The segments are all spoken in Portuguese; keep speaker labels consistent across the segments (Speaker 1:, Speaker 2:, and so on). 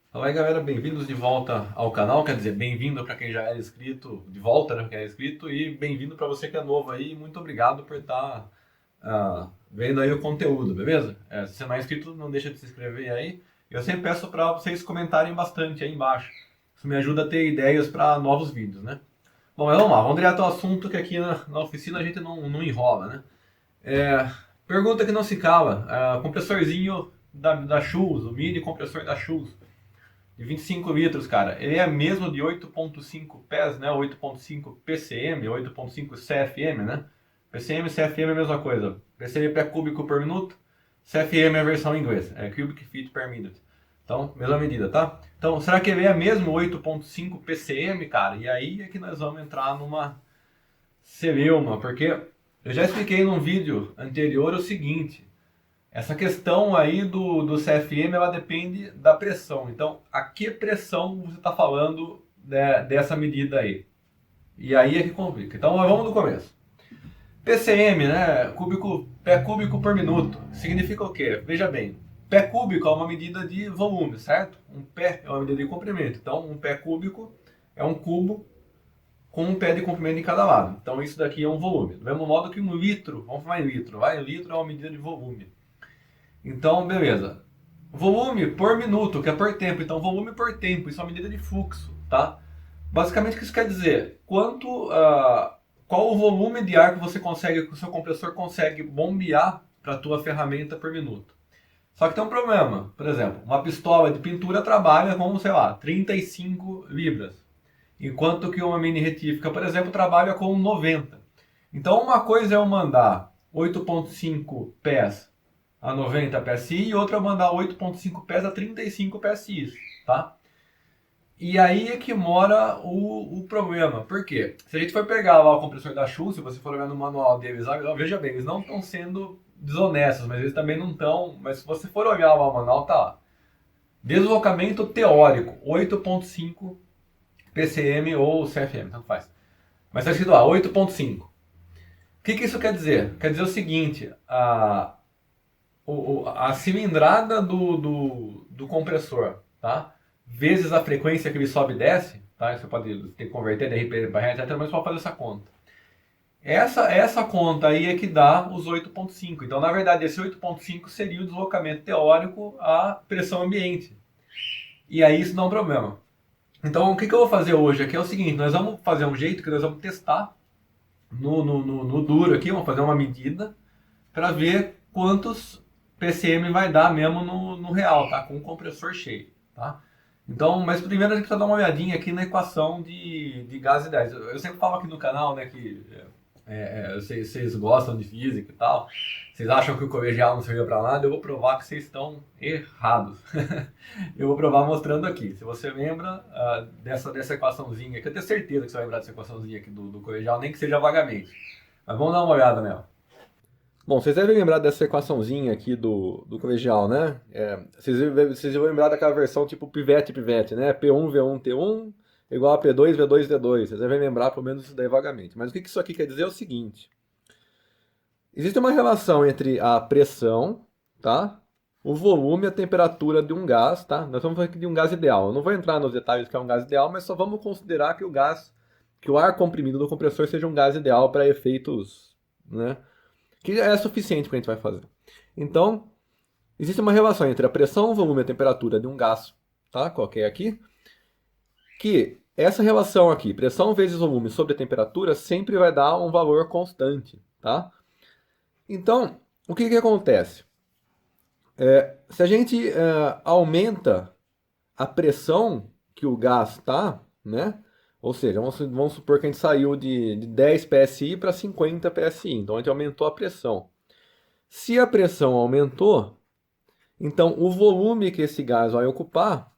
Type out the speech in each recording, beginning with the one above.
Speaker 1: Fala aí galera, bem-vindos de volta ao canal, quer dizer, bem-vindo para quem já era inscrito, de volta, né, quem é inscrito, e bem-vindo para você que é novo aí, muito obrigado por estar vendo aí o conteúdo, beleza? Se você não é inscrito, não deixa de se inscrever aí, eu sempre peço para vocês comentarem bastante aí embaixo, isso me ajuda a ter ideias para novos vídeos, né? Bom, mas vamos lá, vamos direto ao assunto que aqui na oficina a gente não enrola, né? Pergunta que não se cala, compressorzinho da Schulz, o mini compressor da Schulz, de 25 litros, cara. Ele é mesmo de 8.5 PES, né? 8.5 PCM, 8.5 CFM, né? PCM e CFM é a mesma coisa. PCM é pé cúbico por minuto, CFM é a versão em inglês, é Cubic Feet per Minute. Então, mesma medida, tá? Então, será que ele é mesmo 8.5 PCM, cara? E aí é que nós vamos entrar numa celeuma, porque eu já expliquei num vídeo anterior o seguinte: essa questão aí do CFM, ela depende da pressão. Então, a que pressão você está falando, né, dessa medida aí? E aí é que complica. Então, vamos do começo. PCM, né? Pé cúbico por minuto. Significa o quê? Veja bem, pé cúbico é uma medida de volume, certo? Um pé é uma medida de comprimento. Então, um pé cúbico é um cubo com um pé de comprimento em cada lado. Então, isso daqui é um volume. Do mesmo modo que um litro, vamos falar em litro, vai? Litro é uma medida de volume. Então, beleza. Volume por minuto, que é por tempo. Então, volume por tempo, isso é uma medida de fluxo, tá? Basicamente, o que isso quer dizer? Qual o volume de ar que você consegue, que o seu compressor consegue bombear para a tua ferramenta por minuto. Só que tem um problema. Por exemplo, uma pistola de pintura trabalha com, sei lá, 35 libras. Enquanto que uma mini retífica, por exemplo, trabalha com 90. Então, uma coisa é eu mandar 8.5 pés a 90 PSI e outra mandar 8.5 pés a 35 PSI, tá? E aí é que mora o problema. Por quê? Se a gente for pegar lá o compressor da Shure, se você for olhar no manual deles, veja bem, eles não estão sendo desonestos, mas eles também não estão. Mas se você for olhar lá o manual, tá lá. Deslocamento teórico, 8.5 PCM ou CFM, tanto faz. Mas está escrito lá, 8.5. O que isso quer dizer? Quer dizer o seguinte, a cilindrada do compressor, tá? Vezes a frequência que ele sobe e desce, tá? Você pode ter que converter de RPM para Hz, mas pode fazer essa conta. Essa conta aí é que dá os 8.5. Então, na verdade, esse 8.5 seria o deslocamento teórico à pressão ambiente. E aí isso não é um problema. Então, o que eu vou fazer hoje aqui é o seguinte: nós vamos fazer um jeito que nós vamos testar no duro aqui, vamos fazer uma medida para ver quantos PCM vai dar mesmo no real, tá? Com o compressor cheio, tá? Então, mas primeiro a gente precisa dar uma olhadinha aqui na equação de gás e 10. Eu sempre falo aqui no canal, né, que vocês gostam de física e tal, vocês acham que o colegial não serviu para nada, eu vou provar que vocês estão errados. Eu vou provar mostrando aqui. Se você lembra dessa equaçãozinha, que eu tenho certeza que você vai lembrar dessa equaçãozinha aqui do colegial, nem que seja vagamente. Mas vamos dar uma olhada nela. Bom, vocês devem lembrar dessa equaçãozinha aqui do colegial, né? Vocês vão lembrar daquela versão tipo pivete, né? P1, V1, T1 igual a P2, V2, D2. Vocês devem lembrar pelo menos isso daí vagamente. Mas o que isso aqui quer dizer é o seguinte. Existe uma relação entre a pressão, tá? O volume e a temperatura de um gás, tá? Nós estamos falando aqui de um gás ideal. Eu não vou entrar nos detalhes que é um gás ideal, mas só vamos considerar que o ar comprimido do compressor seja um gás ideal para efeitos, né? Que é suficiente para a gente vai fazer. Então, existe uma relação entre a pressão, o volume e a temperatura de um gás, tá? Qualquer aqui, que essa relação aqui, pressão vezes volume sobre a temperatura, sempre vai dar um valor constante, tá? Então, o que acontece? Se a gente aumenta a pressão que o gás está, né? Ou seja, vamos supor que a gente saiu de 10 PSI para 50 PSI, então a gente aumentou a pressão. Se a pressão aumentou, então o volume que esse gás vai ocupar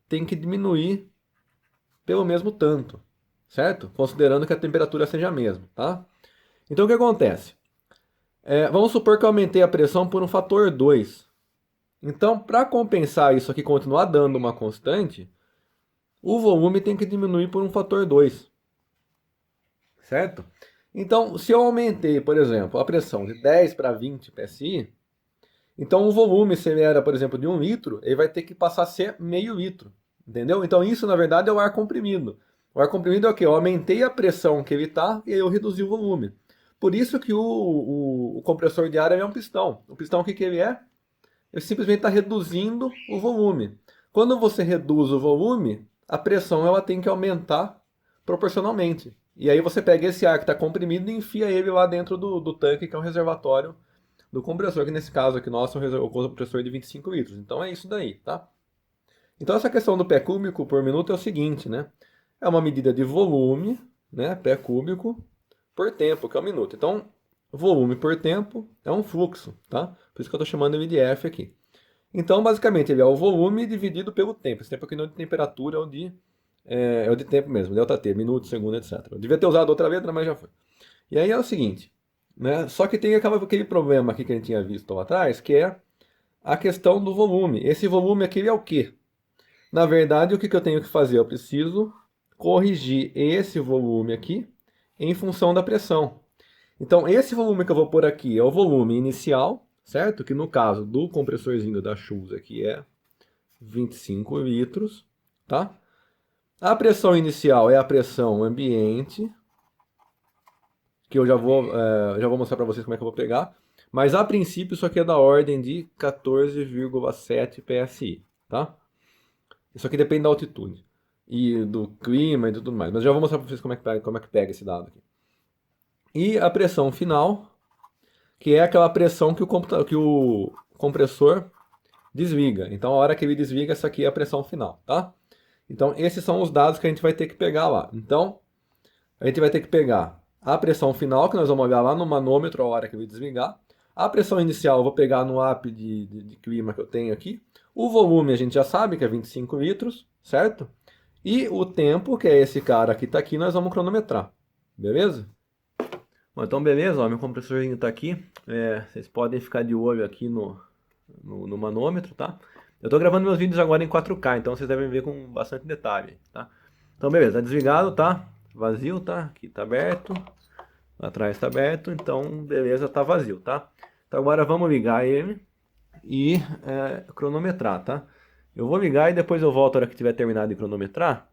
Speaker 1: tem que diminuir pelo mesmo tanto, certo? Considerando que a temperatura seja a mesma, tá? Então o que acontece? Vamos supor que eu aumentei a pressão por um fator 2. Então, para compensar isso aqui, continuar dando uma constante, o volume tem que diminuir por um fator 2, certo? Então, se eu aumentei, por exemplo, a pressão de 10 para 20 PSI, então o volume, se ele era, por exemplo, de 1 litro, ele vai ter que passar a ser meio litro. Entendeu? Então isso, na verdade, é o ar comprimido. O ar comprimido é o quê? Eu aumentei a pressão que ele está e aí eu reduzi o volume. Por isso que o compressor de ar é um pistão. O pistão, o que ele é? Ele simplesmente está reduzindo o volume. Quando você reduz o volume, a pressão ela tem que aumentar proporcionalmente. E aí você pega esse ar que está comprimido e enfia ele lá dentro do tanque, que é o reservatório do compressor, que nesse caso aqui nosso é um compressor de 25 litros. Então é isso daí, tá? Então essa questão do pé cúbico por minuto é o seguinte, né? É uma medida de volume, né? Pé cúbico por tempo, que é um minuto. Então, volume por tempo é um fluxo, tá? Por isso que eu estou chamando ele de F aqui. Então, basicamente, ele é o volume dividido pelo tempo. Esse tempo aqui não é de temperatura, é o de tempo mesmo, delta T, minuto, segundo, etc. Eu devia ter usado outra letra, mas já foi. E aí é o seguinte, né? Só que tem aquele problema aqui que a gente tinha visto lá atrás, que é a questão do volume. Esse volume aqui é o quê? Na verdade, o que eu tenho que fazer? Eu preciso corrigir esse volume aqui em função da pressão. Então, esse volume que eu vou pôr aqui é o volume inicial, certo? Que no caso do compressorzinho da Schulze aqui é 25 litros, tá? A pressão inicial é a pressão ambiente, que eu já vou mostrar para vocês como é que eu vou pegar. Mas a princípio isso aqui é da ordem de 14,7 PSI, tá? Isso aqui depende da altitude e do clima e tudo mais. Mas já vou mostrar para vocês como é que pega esse dado aqui. E a pressão final, que é aquela pressão que o compressor desliga. Então, a hora que ele desliga, essa aqui é a pressão final, tá? Então, esses são os dados que a gente vai ter que pegar lá. Então, a gente vai ter que pegar a pressão final, que nós vamos olhar lá no manômetro a hora que ele desligar. A pressão inicial eu vou pegar no app de clima que eu tenho aqui. O volume a gente já sabe que é 25 litros, certo? E o tempo, que é esse cara que está aqui, nós vamos cronometrar. Beleza? Bom, então beleza, ó, meu compressorzinho está aqui. Vocês podem ficar de olho aqui no manômetro, tá? Eu estou gravando meus vídeos agora em 4K, então vocês devem ver com bastante detalhe, tá? Então beleza, tá desligado, tá? Vazio, tá? Aqui tá aberto. Lá atrás tá aberto, então beleza, tá vazio, tá? Então agora vamos ligar ele e cronometrar, tá? Eu vou ligar e depois eu volto na hora que tiver terminado de cronometrar,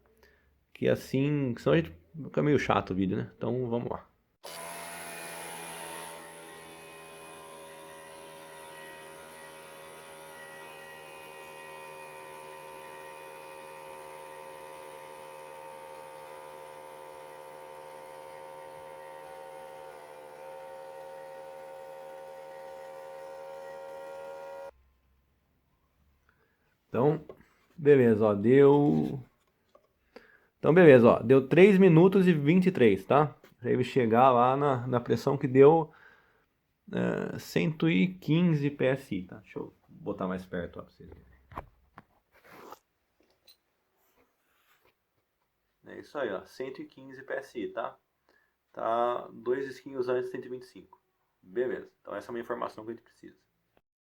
Speaker 1: que assim, senão a gente fica meio chato o vídeo, né? Então vamos lá. Então, beleza, ó, deu... Então, beleza, ó, deu 3 minutos e 23, tá? Pra ele chegar lá na pressão que deu 115 PSI, tá? Deixa eu botar mais perto, ó, pra vocês verem. É isso aí, ó, 115 PSI, tá? Tá 2 esquinhos antes de 125. Beleza, então essa é uma informação que a gente precisa.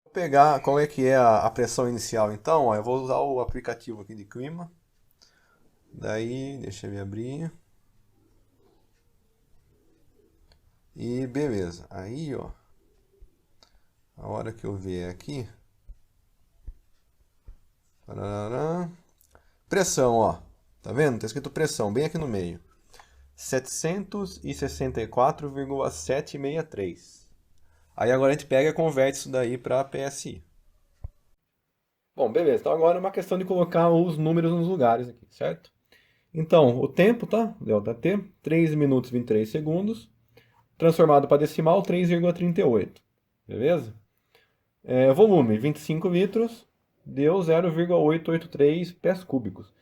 Speaker 1: Vou pegar qual é que é a pressão inicial então, ó, eu vou usar o aplicativo aqui de clima. Daí, deixa eu abrir. E beleza, aí ó, a hora que eu ver aqui, parará, pressão, ó, tá vendo? Tá escrito pressão bem aqui no meio, 764,763. Aí agora a gente pega e converte isso daí para PSI. Bom, beleza, então agora é uma questão de colocar os números nos lugares aqui, certo? Então, o tempo, tá? Delta T, 3 minutos e 23 segundos. Transformado para decimal, 3,38. Beleza? Volume, 25 litros. Deu 0,883 pés cúbicos.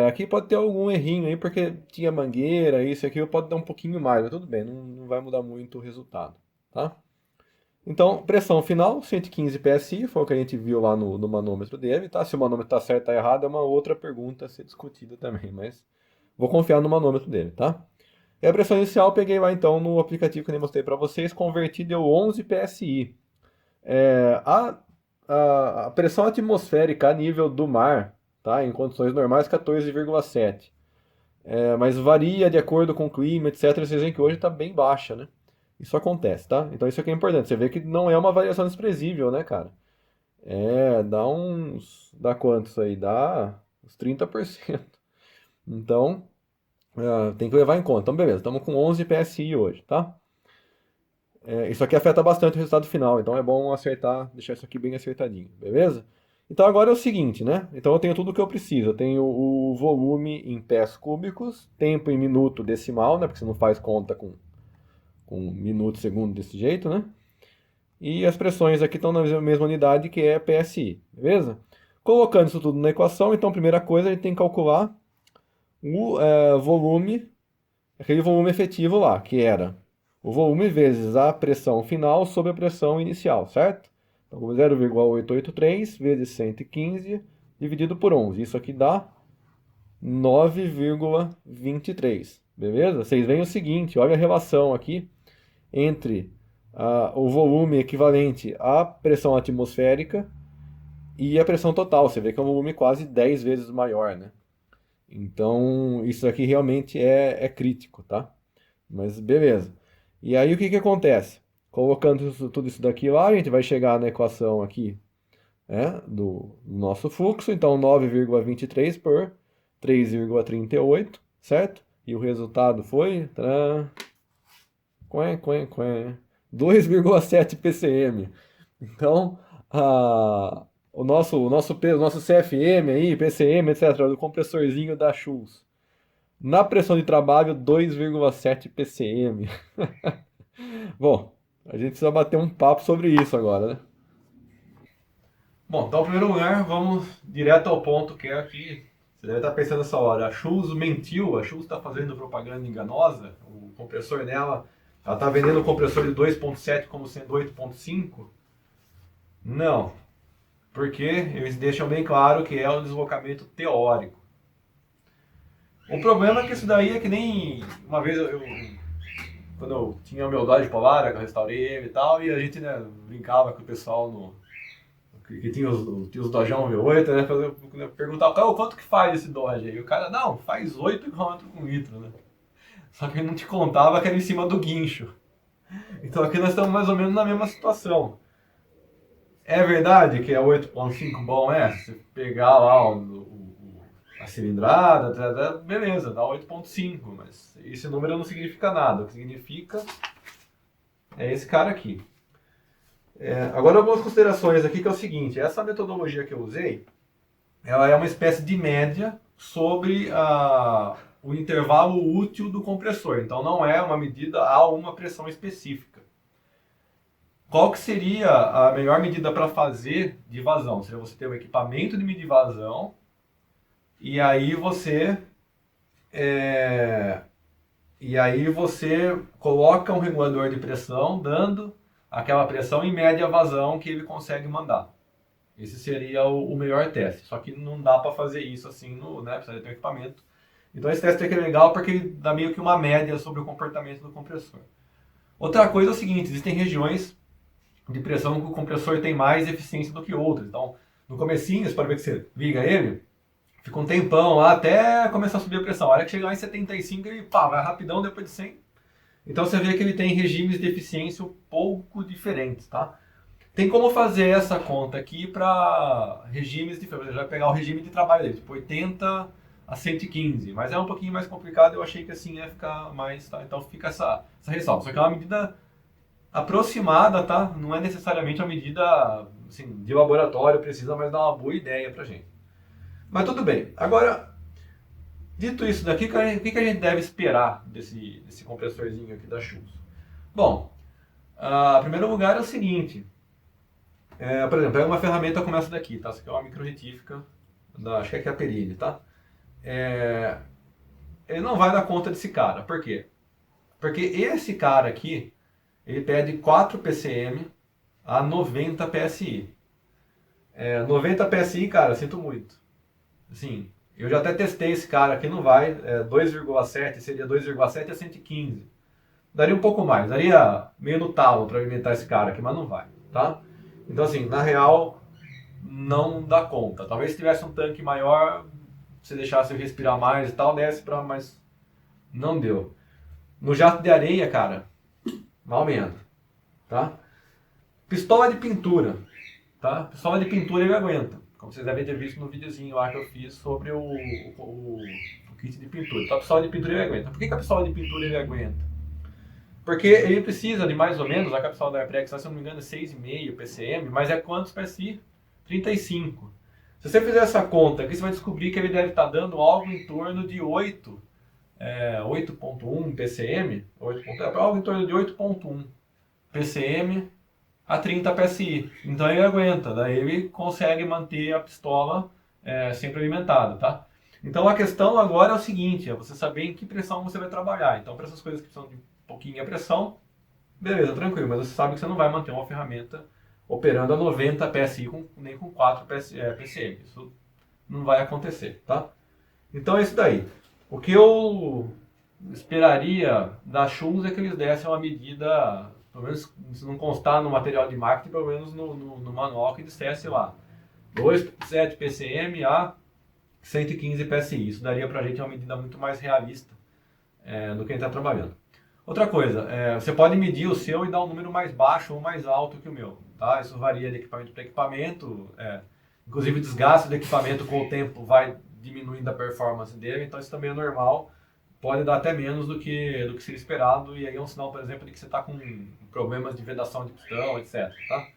Speaker 1: Aqui pode ter algum errinho aí, porque tinha mangueira, isso e aquilo pode dar um pouquinho mais, mas tudo bem, não vai mudar muito o resultado, tá? Então, pressão final, 115 PSI, foi o que a gente viu lá no manômetro dele, tá? Se o manômetro está certo ou errado é uma outra pergunta a ser discutida também, mas vou confiar no manômetro dele, tá? E a pressão inicial eu peguei lá então no aplicativo que eu mostrei para vocês, converti deu 11 PSI. A pressão atmosférica a nível do mar, tá? Em condições normais, 14,7. Mas varia de acordo com o clima, etc. Vocês veem que hoje está bem baixa, né? Isso acontece, tá? Então isso aqui é importante. Você vê que não é uma variação desprezível, né, cara? Dá quantos aí? Dá Uns 30%. Então, tem que levar em conta. Então, beleza, estamos com 11 PSI hoje, tá? Isso aqui afeta bastante o resultado final, então é bom acertar, deixar isso aqui bem acertadinho, beleza? Então agora é o seguinte, né? Então eu tenho tudo o que eu preciso. Eu tenho o volume em pés cúbicos, tempo em minuto decimal, né? Porque você não faz conta com minuto, segundo desse jeito, né? E as pressões aqui estão na mesma unidade que é PSI, beleza? Colocando isso tudo na equação, então a primeira coisa a gente tem que calcular o volume, aquele volume efetivo lá, que era o volume vezes a pressão final sobre a pressão inicial, certo? Então, 0,883 vezes 115 dividido por 11. Isso aqui dá 9,23, beleza? Vocês veem o seguinte, olha a relação aqui entre o volume equivalente à pressão atmosférica e a pressão total. Você vê que é um volume quase 10 vezes maior, né? Então, isso aqui realmente é crítico, tá? Mas beleza. E aí o que acontece? Colocando tudo isso daqui lá, a gente vai chegar na equação aqui, né, do nosso fluxo. Então, 9,23 por 3,38, certo? E o resultado foi 2,7 ppm. Então, o nosso peso, nosso CFM aí, PCM, etc., do compressorzinho da Schultz. Na pressão de trabalho, 2,7 ppm. Bom, a gente precisa bater um papo sobre isso agora, né? Bom, então, em primeiro lugar, vamos direto ao ponto, que é aqui. Você deve estar pensando nessa hora, a Schultz mentiu, a Schultz está fazendo propaganda enganosa, o compressor dela, ela está vendendo o compressor de 2.7 como sendo 8.5? Não, porque eles deixam bem claro que é um deslocamento teórico. O problema é que isso daí é que nem uma vez quando eu tinha o meu Dodge Polara, que eu restaurei ele e tal, e a gente, né, brincava com o pessoal que tinha os Dodgeão V8, né, perguntava, quanto que faz esse Dodge aí? E o cara, não, faz 8 km por litro, né? Só que ele não te contava que era em cima do guincho. Então aqui nós estamos mais ou menos na mesma situação. É verdade que é 8.5 bom, se você pegar lá a cilindrada, beleza, dá 8.5, mas esse número não significa nada. O que significa é esse cara aqui. Agora algumas considerações aqui, que é o seguinte, essa metodologia que eu usei, ela é uma espécie de média sobre o intervalo útil do compressor. Então não é uma medida a uma pressão específica. Qual que seria a melhor medida para fazer de vazão? Seria você ter um equipamento de medir vazão e aí você coloca um regulador de pressão dando aquela pressão em média vazão que ele consegue mandar. Esse seria o melhor teste. Só que não dá para fazer isso assim, precisa ter um equipamento. Então esse teste aqui é legal porque ele dá meio que uma média sobre o comportamento do compressor. Outra coisa é o seguinte, existem regiões de pressão que o compressor tem mais eficiência do que outras. Então, no comecinho, você pode ver que você liga ele, fica um tempão lá até começar a subir a pressão. A hora que chegar em 75, ele vai rapidão depois de 100. Então você vê que ele tem regimes de eficiência um pouco diferentes, tá? Tem como fazer essa conta aqui para regimes diferentes. Você vai pegar o regime de trabalho dele, tipo 80 a 115, mas é um pouquinho mais complicado. Eu achei que assim ia ficar mais, tá? Então fica essa ressalva. Só que é uma medida aproximada, tá? Não é necessariamente uma medida assim, de laboratório precisa, mas dá uma boa ideia pra gente. Mas tudo bem. Agora, dito isso daqui, o que a gente deve esperar desse compressorzinho aqui da Schultz? Bom, em primeiro lugar é o seguinte. Por exemplo, pega uma ferramenta como essa daqui, tá? Essa aqui é uma micro retífica, acho que é a Perini, tá? Ele não vai dar conta desse cara. Por quê? Porque esse cara aqui, ele pede 4 PCM a 90 PSI. 90 PSI, cara, sinto muito. Assim, eu já até testei esse cara aqui, não vai. 2,7 seria 2,7 a 115. Daria um pouco mais, daria meio no talo para alimentar esse cara aqui, mas não vai, tá? Então, assim, na real, não dá conta. Talvez se tivesse um tanque maior, se deixasse eu respirar mais e tal, desse pra, mas não deu. No jato de areia, cara, mal menos, tá? Pistola de pintura, tá? Pistola de pintura ele aguenta. como vocês devem ter visto no videozinho lá que eu fiz sobre o kit de pintura. Então a pistola de pintura ele aguenta. Por que a pistola de pintura ele aguenta? Porque ele precisa de mais ou menos, a pistola da Airprex, se eu não me engano, é 6,5 PCM, mas é quantos PSI? 35. Se você fizer essa conta aqui, você vai descobrir que ele deve estar dando algo em torno de 8,1 PCM, algo em torno de 8,1 PCM a 30 PSI. Então ele aguenta, daí ele consegue manter a pistola sempre alimentada, tá? Então a questão agora é o seguinte, é você saber em que pressão você vai trabalhar. Então para essas coisas que precisam de pouquinha pressão, beleza, tranquilo, mas você sabe que você não vai manter uma ferramenta operando a 90 PSI nem com 4 PCM. Isso não vai acontecer, tá? Então é isso daí. O que eu esperaria da Schulz é que eles dessem uma medida, pelo menos se não constar no material de marketing, pelo menos no manual que dissesse lá 2,7 PCM a 115 PSI. Isso daria pra gente uma medida muito mais realista do que a gente está trabalhando. Outra coisa, você pode medir o seu e dar um número mais baixo ou mais alto que o meu, tá? Isso varia de equipamento para equipamento, inclusive o desgaste do equipamento com o tempo vai diminuindo a performance dele, então isso também é normal, pode dar até menos do que seria esperado, e aí é um sinal, por exemplo, de que você está com problemas de vedação de pistão, etc, tá?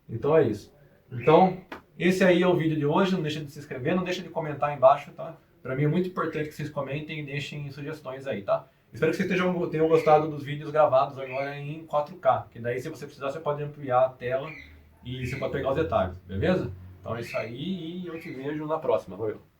Speaker 1: Então é isso. Então, esse aí é o vídeo de hoje, não deixa de se inscrever, não deixa de comentar aí embaixo, tá? Para mim é muito importante que vocês comentem e deixem sugestões aí, tá? Espero que vocês tenham gostado dos vídeos gravados agora em 4K, que daí se você precisar você pode ampliar a tela e você pode pegar os detalhes, beleza? Então é isso aí e eu te vejo na próxima. Valeu!